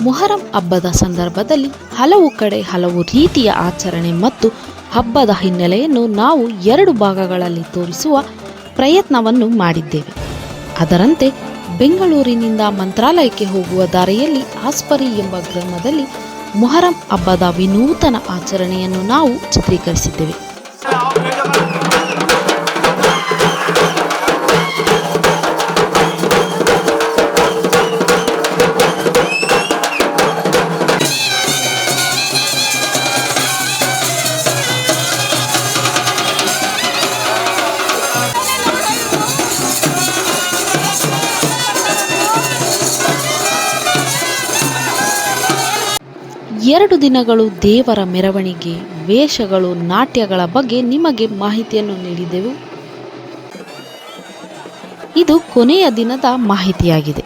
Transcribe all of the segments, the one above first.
ಮೊಹರಂ ಹಬ್ಬದ ಸಂದರ್ಭದಲ್ಲಿ ಹಲವು ಕಡೆ ಹಲವು ರೀತಿಯ ಆಚರಣೆ ಮತ್ತು ಹಬ್ಬದ ಹಿನ್ನೆಲೆಯನ್ನು ನಾವು 2 ಭಾಗಗಳಲ್ಲಿ ತೋರಿಸುವ ಪ್ರಯತ್ನವನ್ನು ಮಾಡಿದ್ದೇವೆ. ಅದರಂತೆ ಬೆಂಗಳೂರಿನಿಂದ ಮಂತ್ರಾಲಯಕ್ಕೆ ಹೋಗುವ ದಾರಿಯಲ್ಲಿ ಆಸ್ಪರಿ ಎಂಬ ಗ್ರಾಮದಲ್ಲಿ ಮೊಹರಂ ಹಬ್ಬದ ವಿನೂತನ ಆಚರಣೆಯನ್ನು ನಾವು ಚಿತ್ರೀಕರಿಸಿದ್ದೇವೆ. ಎರಡು ದಿನಗಳು ದೇವರ ಮೆರವಣಿಗೆ, ವೇಷಗಳು, ನಾಟ್ಯಗಳ ಬಗ್ಗೆ ನಿಮಗೆ ಮಾಹಿತಿಯನ್ನು ನೀಡಿದೆವು. ಇದು ಕೊನೆಯ ದಿನದ ಮಾಹಿತಿಯಾಗಿದೆ.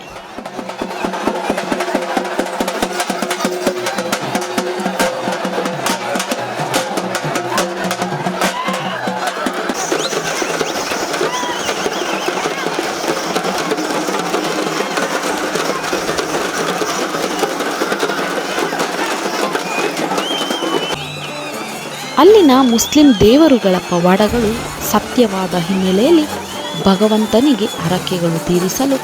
ಅಲ್ಲಿನ ಮುಸ್ಲಿಂ ದೇವರುಗಳ ಪವಾಡಗಳು ಸತ್ಯವಾದ ಹಿನ್ನೆಲೆಯಲ್ಲಿ ಭಗವಂತನಿಗೆ ಹರಕೆಗಳು ತೀರಿಸಲು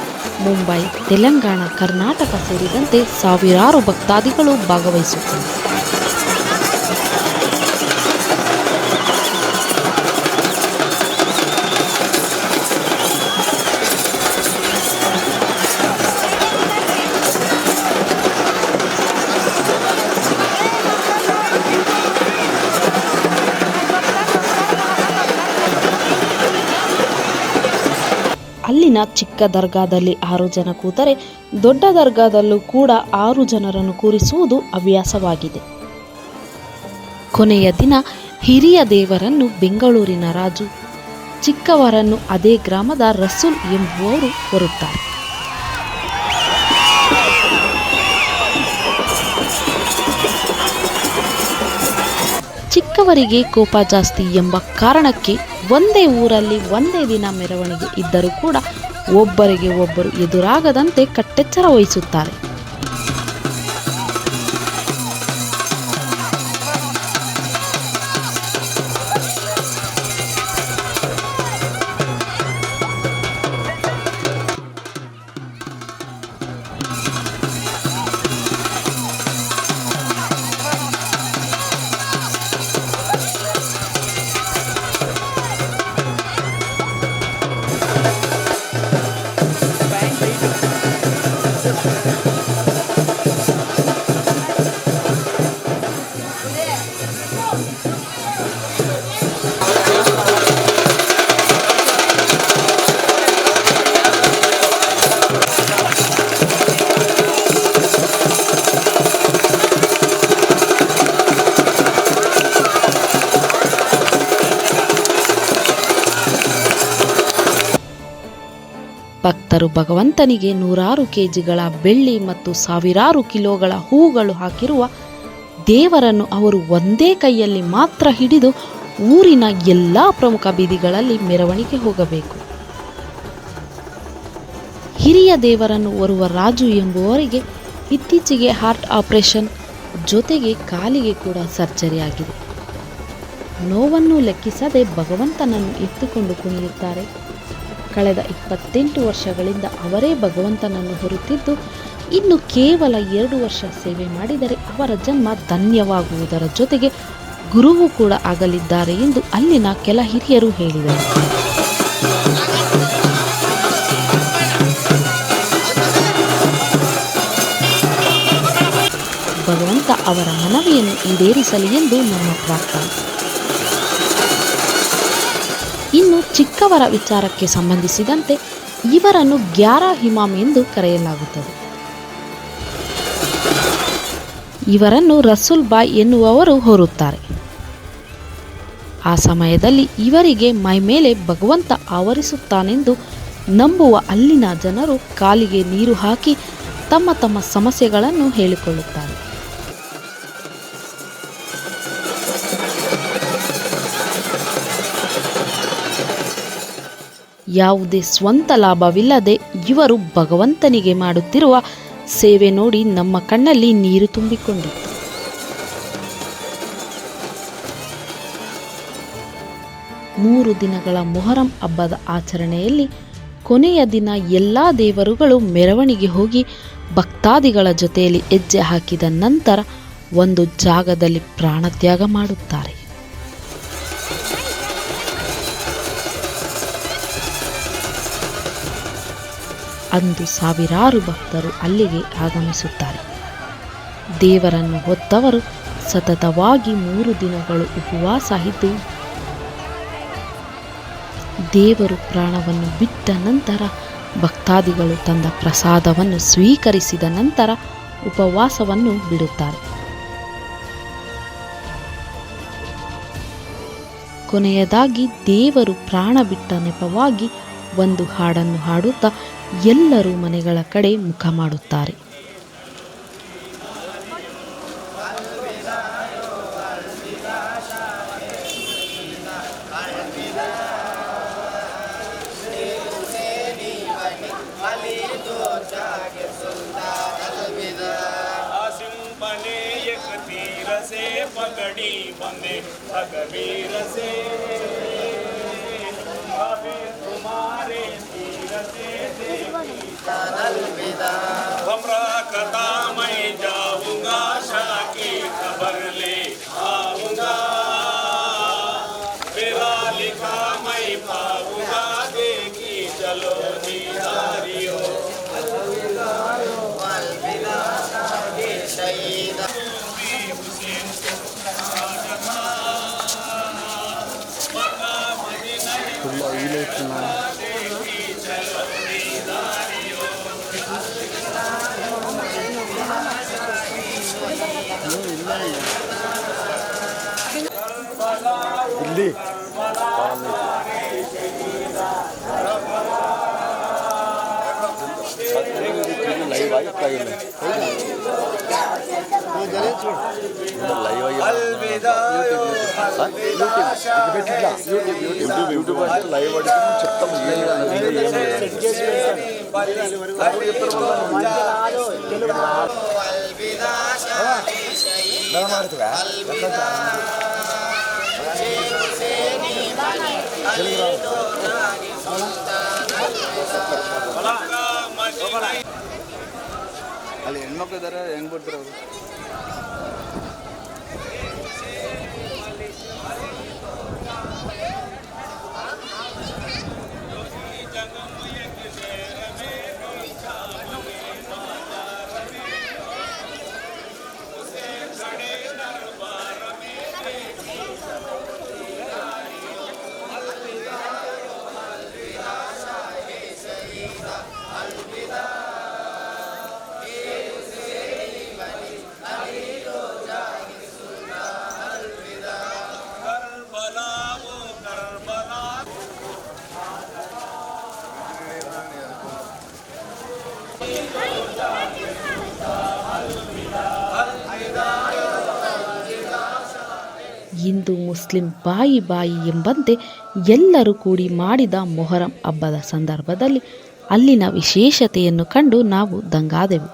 ಮುಂಬೈ, ತೆಲಂಗಾಣ, ಕರ್ನಾಟಕ ಸೇರಿದಂತೆ ಸಾವಿರಾರು ಭಕ್ತಾದಿಗಳು ಭಾಗವಹಿಸುತ್ತಾರೆ. ಅಲ್ಲಿನ ಚಿಕ್ಕ ದರ್ಗಾದಲ್ಲಿ 6 ಜನ ಕೂತರೆ ದೊಡ್ಡ ದರ್ಗಾದಲ್ಲೂ ಕೂಡ 6 ಜನರನ್ನು ಕೂರಿಸುವುದು ಹವ್ಯಾಸವಾಗಿದೆ. ಕೊನೆಯ ದಿನ ಹಿರಿಯ ದೇವರನ್ನು ಬೆಂಗಳೂರಿನ ರಾಜು, ಚಿಕ್ಕವರನ್ನು ಅದೇ ಗ್ರಾಮದ ರಸೂಲ್ ಎಂಬುವವರು ಹೊರುತ್ತಾರೆ. ಚಿಕ್ಕವರಿಗೆ ಕೋಪ ಜಾಸ್ತಿ ಎಂಬ ಕಾರಣಕ್ಕೆ ಒಂದೇ ಊರಲ್ಲಿ ಒಂದೇ ದಿನ ಮೆರವಣಿಗೆ ಇದ್ದರೂ ಕೂಡ ಒಬ್ಬರಿಗೆ ಒಬ್ಬರು ಎದುರಾಗದಂತೆ ಕಟ್ಟೆಚ್ಚರ ವಹಿಸುತ್ತಾರೆ. ಭಕ್ತರು ಭಗವಂತನಿಗೆ 100 ಕೆಜಿಗಳ ಬೆಳ್ಳಿ ಮತ್ತು ಸಾವಿರಾರು ಕಿಲೋಗಳ ಹೂಗಳು ಹಾಕಿರುವ ದೇವರನ್ನು ಅವರು ಒಂದೇ ಕೈಯಲ್ಲಿ ಮಾತ್ರ ಹಿಡಿದು ಊರಿನ ಎಲ್ಲ ಪ್ರಮುಖ ಬೀದಿಗಳಲ್ಲಿ ಮೆರವಣಿಗೆ ಹೋಗಬೇಕು. ಹಿರಿಯ ದೇವರನ್ನು ಹೊರುವ ರಾಜು ಎಂಬುವವರಿಗೆ ಇತ್ತೀಚೆಗೆ ಹಾರ್ಟ್ ಆಪರೇಷನ್ ಜೊತೆಗೆ ಕಾಲಿಗೆ ಕೂಡ ಸರ್ಜರಿ ಆಗಿದೆ. ನೋವನ್ನು ಲೆಕ್ಕಿಸದೆ ಭಗವಂತನನ್ನು ಎತ್ತುಕೊಂಡು ಕುಣಿಯುತ್ತಾರೆ. ಕಳೆದ 28 ವರ್ಷಗಳಿಂದ ಅವರೇ ಭಗವಂತನನ್ನು ಹೊರುತ್ತಿದ್ದು, ಇನ್ನು ಕೇವಲ 2 ವರ್ಷ ಸೇವೆ ಮಾಡಿದರೆ ಅವರ ಜನ್ಮ ಧನ್ಯವಾಗುವುದರ ಜೊತೆಗೆ ಗುರುವು ಕೂಡ ಆಗಲಿದ್ದಾರೆ ಎಂದು ಅಲ್ಲಿನ ಕೆಲ ಹಿರಿಯರು ಹೇಳಿದರು. ಭಗವಂತ ಅವರ ಮನವಿಯನ್ನು ಈಡೇರಿಸಲಿ ಎಂದು ನಮ್ಮ ಪ್ರಾರ್ಥನೆ. ಇನ್ನು ಚಿಕ್ಕವರ ವಿಚಾರಕ್ಕೆ ಸಂಬಂಧಿಸಿದಂತೆ ಇವರನ್ನು ಗ್ಯಾರಾ ಇಮಾಮ್ ಎಂದು ಕರೆಯಲಾಗುತ್ತದೆ. ಇವರನ್ನು ರಸೂಲ್ ಬಾಯ್ ಎನ್ನುವವರು ಹೊರುತ್ತಾರೆ. ಆ ಸಮಯದಲ್ಲಿ ಇವರಿಗೆ ಮೈ ಮೇಲೆ ಭಗವಂತ ಆವರಿಸುತ್ತಾನೆಂದು ನಂಬುವ ಅಲ್ಲಿನ ಜನರು ಕಾಲಿಗೆ ನೀರು ಹಾಕಿ ತಮ್ಮ ತಮ್ಮ ಸಮಸ್ಯೆಗಳನ್ನು ಹೇಳಿಕೊಳ್ಳುತ್ತಾರೆ. ಯಾವುದೇ ಸ್ವಂತ ಲಾಭವಿಲ್ಲದೆ ಇವರು ಭಗವಂತನಿಗೆ ಮಾಡುತ್ತಿರುವ ಸೇವೆ ನೋಡಿ ನಮ್ಮ ಕಣ್ಣಲ್ಲಿ ನೀರು ತುಂಬಿಕೊಂಡಿತ್ತು. ಮೂರು ದಿನಗಳ ಮೊಹರಂ ಹಬ್ಬದ ಆಚರಣೆಯಲ್ಲಿ ಕೊನೆಯ ದಿನ ಎಲ್ಲ ದೇವರುಗಳು ಮೆರವಣಿಗೆ ಹೋಗಿ ಭಕ್ತಾದಿಗಳ ಜೊತೆಯಲ್ಲಿ ಹೆಜ್ಜೆ ಹಾಕಿದ ನಂತರ ಒಂದು ಜಾಗದಲ್ಲಿ ಪ್ರಾಣತ್ಯಾಗ ಮಾಡುತ್ತಾರೆ. ಅಂದು ಸಾವಿರಾರು ಭಕ್ತರು ಅಲ್ಲಿಗೆ ಆಗಮಿಸುತ್ತಾರೆ. ದೇವರನ್ನು ಹೊತ್ತವರು ಸತತವಾಗಿ 3 ದಿನಗಳು ಉಪವಾಸ ಇದ್ದು ದೇವರು ಪ್ರಾಣವನ್ನು ಬಿಟ್ಟ ನಂತರ ಭಕ್ತಾದಿಗಳು ತಂದ ಪ್ರಸಾದವನ್ನು ಸ್ವೀಕರಿಸಿದ ನಂತರ ಉಪವಾಸವನ್ನು ಬಿಡುತ್ತಾರೆ. ಕೊನೆಯದಾಗಿ ದೇವರು ಪ್ರಾಣ ಬಿಟ್ಟ ನೆಪವಾಗಿ ಒಂದು ಹಾಡನ್ನು ಹಾಡುತ್ತಾ ಎಲ್ಲರೂ ಮನೆಗಳ ಕಡೆ ಮುಖ ಮಾಡುತ್ತಾರೆ. हमरा कथा मैं जाऊंगा, शाह की खबर ले आऊंगा, मेरा लिखा मैं पाऊंगा, देखी चलो दीदारियो अलविदा के शहीद हुसैन मक्का मदीना देखी चलो दीदारियो ಇಲ್ಲಿ ಲೈವ್ ಆಗಿ యూట్యూబ్ అంటే లైవ్ అడిగి చెప్తాము. ಅಲ್ಲಿ ಹೆಣ್ಮಕ್ಳು ಇದ್ದಾರೆ, ಹೆಂಗ್ ಬಿಡ್ತಾರೆ ಅವರು? ಹಿಂದೂ ಮುಸ್ಲಿಂ ಬಾಯಿ ಬಾಯಿ ಎಂಬಂತೆ ಎಲ್ಲರೂ ಕೂಡಿ ಮಾಡಿದ ಮೊಹರಂ ಹಬ್ಬದ ಸಂದರ್ಭದಲ್ಲಿ ಅಲ್ಲಿನ ವಿಶೇಷತೆಯನ್ನು ಕಂಡು ನಾವು ದಂಗಾದೆವು.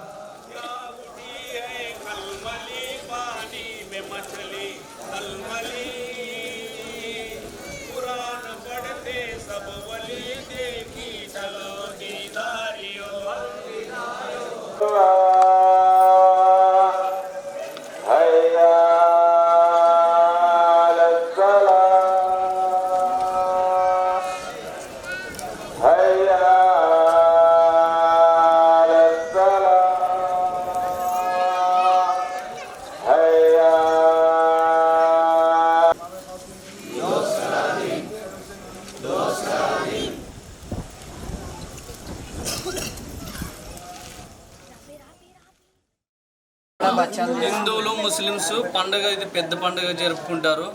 హిందువులు ముస్లిమ్స్ పండుగ ఇది పెద్ద పండుగ జరుపుకుంటారు.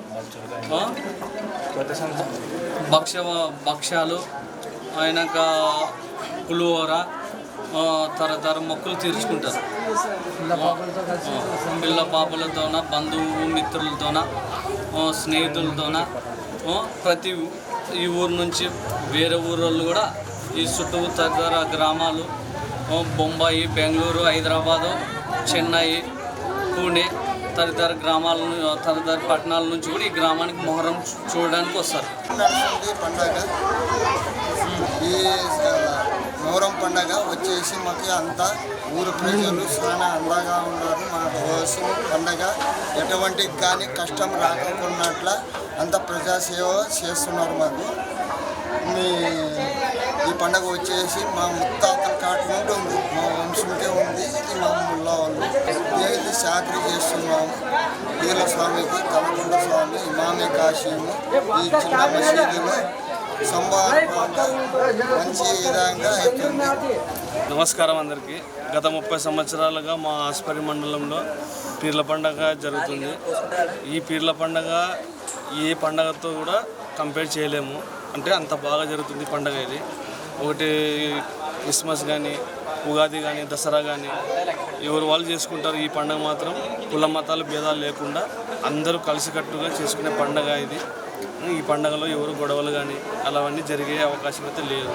భక్ష్యాలు అయినాక పులిహోర తరతర మొక్కులు తీర్చుకుంటారు. పిల్ల పాపలతోన, బంధువు మిత్రులతోన, స్నేహితులతోన, ప్రతి ఈ ఊరు నుంచి వేరే ఊరోళ్ళు కూడా ఈ చుట్టూ తదితర గ్రామాలు బొంబాయి, బెంగళూరు, హైదరాబాదు, చెన్నై, పూణే తదితర తదితర పట్టణాల నుంచి కూడా ఈ గ్రామానికి మొహరం చూడడానికి వస్తారు. నడుస్తుంది పండగ. ఈ మొహరం పండగ వచ్చేసి మాకు అంతా ఊరు ప్రజలు చాలా అందంగా ఉన్నారు. మా కోసం పండగ ఎటువంటి కానీ కష్టం రాకున్నట్ల అంత ప్రజాసేవ చేస్తున్నారు. మాకు ఈ పండగ వచ్చేసి మా ముత్తాతల కాటి నుండి ఉంది, మా వంశంకే ఉంది. ఇది మా ముల్లా వాళ్ళు దేవుడికి చాకరీ చేస్తున్నాము. వీర స్వామికి, కలకొండ స్వామి, ఇమామే కాశీము ఈ చిన్న మసీదులో సంభావన మంచి విధంగా అవుతుంది. నమస్కారం అందరికీ. గత 30 సంవత్సరాలుగా మా ఆస్పరి మండలంలో పీర్ల పండగ జరుగుతుంది. ఈ పీర్ల పండగ ఏ పండగతో కూడా కంపేర్ చేయలేము. అంటే అంత బాగా జరుగుతుంది పండగ ఇది. ఒకటి క్రిస్మస్ కానీ, ఉగాది కానీ, దసరా కానీ ఎవరు వాళ్ళు చేసుకుంటారు. ఈ పండగ మాత్రం కుల మతాల భేదాలు లేకుండా అందరూ కలిసికట్టుగా చేసుకునే పండగ ఇది. ఈ పండగలో ఎవరు గొడవలు కానీ అలావన్నీ జరిగే అవకాశం అయితే లేదు.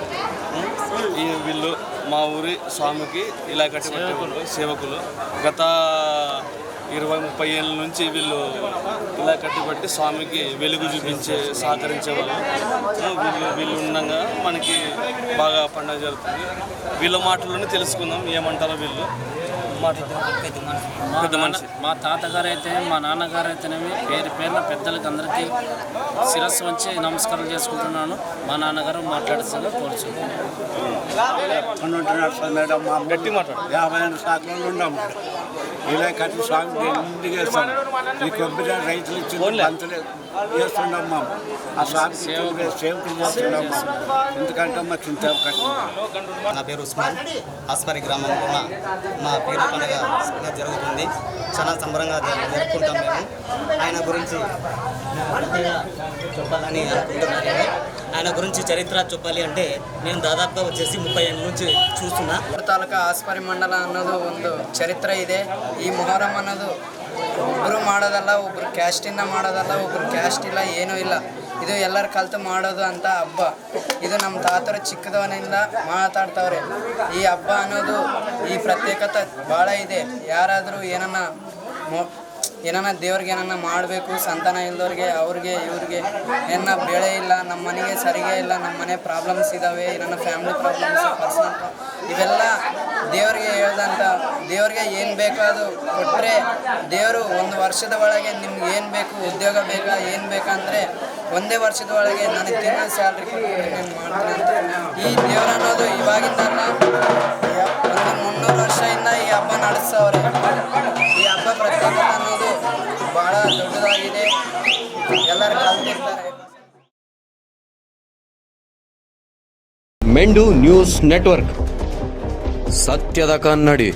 వీళ్ళు మా ఊరి స్వామికి ఇలా కట్టిపెట్టే సేవకులు గత 20-30 ఏళ్ళ నుంచి వీళ్ళు ఇలా కట్టిపెట్టి స్వామికి వెలుగు చూపించే సహకరించే వాళ్ళు. వీళ్ళు ఉండగా మనకి బాగా పండుగ జరుగుతుంది. వీళ్ళ మాటల్లోనే తెలుసుకుందాం ఏమంటారో వీళ్ళు పెద్ద మనిషి. మా తాతగారు అయితే, మా నాన్నగారు అయితేనేమి పేరున పెద్దలకి అందరికీ శిరస్సు వంచి నమస్కారం చేసుకుంటున్నాను. మా నాన్నగారు మాట్లాడుతున్నా కోరుచున్నాను. మేడం మా గట్టి మాట్లాడు. 50 శాఖలు ఉన్నాము. ఇలా కట్టి స్వామి ఇంటికి వేస్తాం. ఈ కొబ్బరి రైతులు ఇచ్చి పంచలే చేస్తున్నాం. మా ఆ స్వామి సేవకులు చేస్తున్నాం. ఎందుకంటే మా చింత నా పేరు ఉస్మాన్. ఆస్పరి గ్రామంలో మా పేరు పండుగ జరుగుతుంది. చాలా సంబరంగా జరుపుకుంటాం మేము. ఆయన గురించి చెప్పాలని అనుకుంటున్నాను. ఆయన గురించి చరిత్ర చెప్పాలి అంటే నేను దాదాపుగా వచ్చేసి 30 ఏళ్ళ నుంచి చూస్తున్నా. ತಾಲೂಕು ಆಸ್ಪರಿ ಮಂಡಲ ಅನ್ನೋದು ಒಂದು ಚರಿತ್ರೆ ಇದೆ. ಈ ಮೊಹರಂ ಅನ್ನೋದು ಒಬ್ಬರು ಮಾಡೋದಲ್ಲ, ಒಬ್ಬರು ಕ್ಯಾಸ್ಟಿಂದ ಮಾಡೋದಲ್ಲ, ಒಬ್ಬರು ಕ್ಯಾಸ್ಟ್ ಇಲ್ಲ, ಏನೂ ಇಲ್ಲ. ಇದು ಎಲ್ಲರ ಕಲ್ತು ಮಾಡೋದು ಅಂತ ಹಬ್ಬ. ಇದು ನಮ್ಮ ತಾತರು ಚಿಕ್ಕದವನಿಂದ ಮಾತಾಡ್ತವ್ರೆ. ಈ ಹಬ್ಬ ಅನ್ನೋದು ಈ ಪ್ರತ್ಯೇಕತೆ ಭಾಳ ಇದೆ. ಯಾರಾದರೂ ಏನನ್ನ ದೇವ್ರಿಗೆ ಏನನ್ನ ಮಾಡಬೇಕು, ಸಂತಾನ ಇಲ್ದವ್ರಿಗೆ, ಅವ್ರಿಗೆ ಇವ್ರಿಗೆ ಏನ ಬೆಳೆ ಇಲ್ಲ, ನಮ್ಮ ಮನೆಗೆ ಸರಿಗೆ ಇಲ್ಲ, ನಮ್ಮ ಮನೆ ಪ್ರಾಬ್ಲಮ್ಸ್ ಇದ್ದಾವೆ, ನನ್ನ ಫ್ಯಾಮಿಲಿ ಪ್ರಾಬ್ಲಮ್ಸ್, ಪರ್ಸನಲ್ ಇವೆಲ್ಲ ದೇವ್ರಿಗೆ ಹೇಳ್ದಂಥ ದೇವ್ರಿಗೆ ಏನು ಬೇಕೋ ಅದು ಕೊಟ್ಟರೆ ದೇವರು 1 ವರ್ಷದ ಒಳಗೆ ನಿಮ್ಗೆ ಏನು ಬೇಕು, ಉದ್ಯೋಗ ಬೇಕಾ, ಏನು ಬೇಕಂದರೆ 1 ವರ್ಷದ ಒಳಗೆ ನನಗೆ ತಿಂಗಳ ಸ್ಯಾಲ್ರಿ ಕೊಟ್ಟರೆ ನಾನು ಮಾಡ್ತೀನಿ ಅಂತ. ಈ ದೇವ್ರು ಅನ್ನೋದು ಇವಾಗಿಂದಲ್ಲ, ಒಂದು 300 ವರ್ಷದಿಂದ ಈ ಹಬ್ಬ ನಡೆಸವ್ರೆ. ಈ ಹಬ್ಬ ಪ್ರತ್ಯೇಕತೆ ಅನ್ನೋದು ಭಾಳ ದೊಡ್ಡದಾಗಿದೆ. ಎಲ್ಲರೂ ಕಲ್ತಿರ್ತಾರೆ. ಮೆಂಡು ನ್ಯೂಸ್ ನೆಟ್ವರ್ಕ್, ಸತ್ಯದ ಕನ್ನಡಿ.